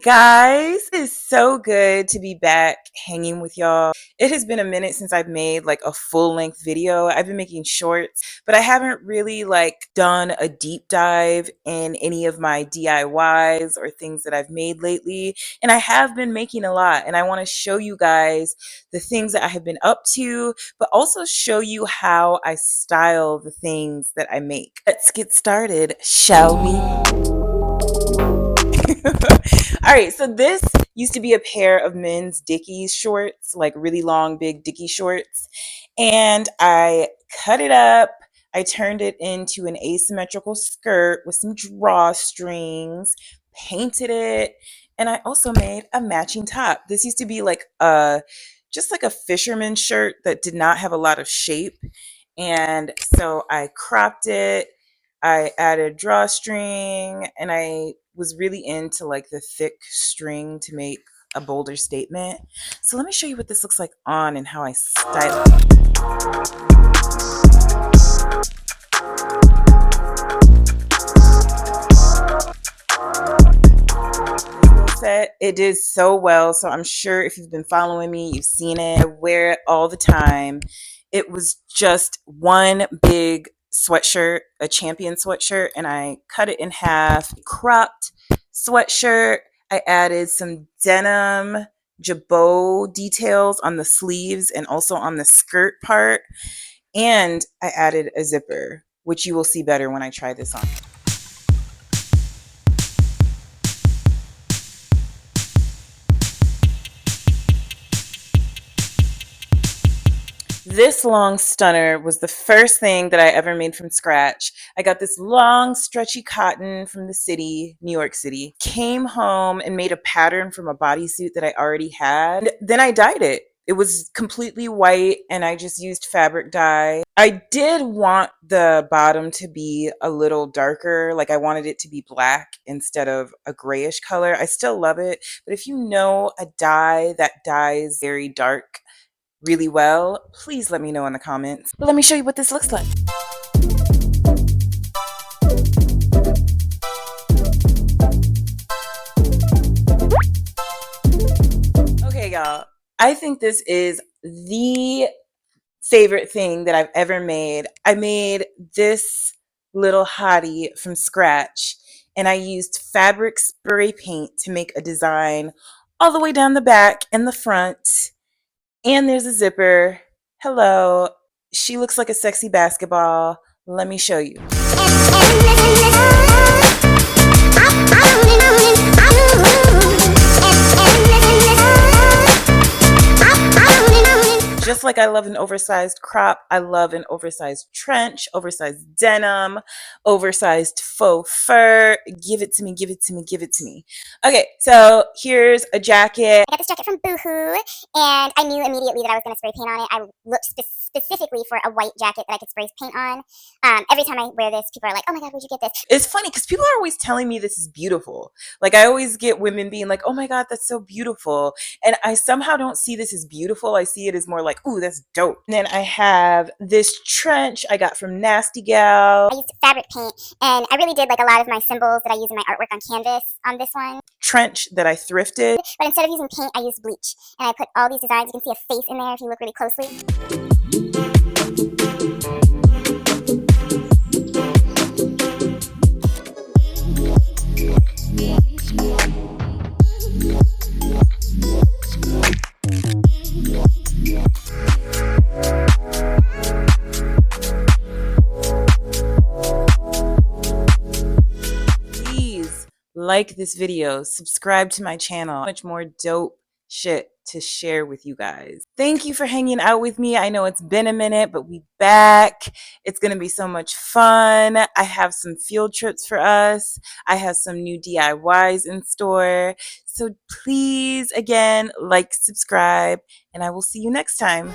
guys? It is so good to be back hanging with y'all. It has been a minute since I've made like a full-length video. I've been making shorts, but I haven't really done a deep dive in any of my DIYs or things that I've made lately. And I have been making a lot, and I want to show you guys the things that I have been up to, but also show you how I style the things that I make. Let's get started, shall we? All right, so this used to be a pair of men's Dickies shorts, like really long, big Dickie shorts. And I cut it up. I turned it into an asymmetrical skirt with some drawstrings, painted it, and I also made a matching top. This used to be just like a fisherman's shirt that did not have a lot of shape. And so I cropped it. I added drawstring, and I was really into like the thick string to make a bolder statement. So let me show you what this looks like on and how I style it. It did so well. So I'm sure if you've been following me, you've seen it. I wear it all the time. It was just one big sweatshirt, a Champion sweatshirt, and I cut it in half. Cropped sweatshirt. I added some denim jabot details on the sleeves and also on the skirt part. And I added a zipper, which you will see better when I try this on. This long stunner was the first thing that I ever made from scratch. I got this long, stretchy cotton from the city, New York City, came home and made a pattern from a bodysuit that I already had. Then I dyed it. It was completely white, and I just used fabric dye. I did want the bottom to be a little darker. Like I wanted it to be black instead of a grayish color. I still love it, but if you know a dye that dyes very dark really well, please let me know in the comments. But let me show you what this looks like. Okay, y'all. I think this is the favorite thing that I've ever made. I made this little hottie from scratch, and I used fabric spray paint to make a design all the way down the back and the front. And there's a zipper. Hello. She looks like a sexy basketball. Let me show you. Just like I love an oversized crop, I love an oversized trench, oversized denim, oversized faux fur. Give it to me, give it to me, give it to me. Okay, so here's a jacket. I got this jacket from Boohoo, and I knew immediately that I was going to spray paint on it. I looked specifically for a white jacket that I could spray paint on. Every time I wear this, people are like, oh my God, where'd you get this? It's funny because people are always telling me this is beautiful. Like I always get women being like, oh my God, that's so beautiful. And I somehow don't see this as beautiful. I see it as more like, ooh, that's dope. And then I have this trench I got from Nasty Gal. I used fabric paint, and I really did like a lot of my symbols that I use in my artwork on canvas on this one. Trench that I thrifted. But instead of using paint, I used bleach. And I put all these designs. You can see a face in there if you look really closely. Like this video, subscribe to my channel. Much more dope shit to share with you guys. Thank you for hanging out with me. I know it's been a minute, but we back. It's gonna be so much fun. I have some field trips for us. I have some new DIYs in store. So please, again, like, subscribe, and I will see you next time.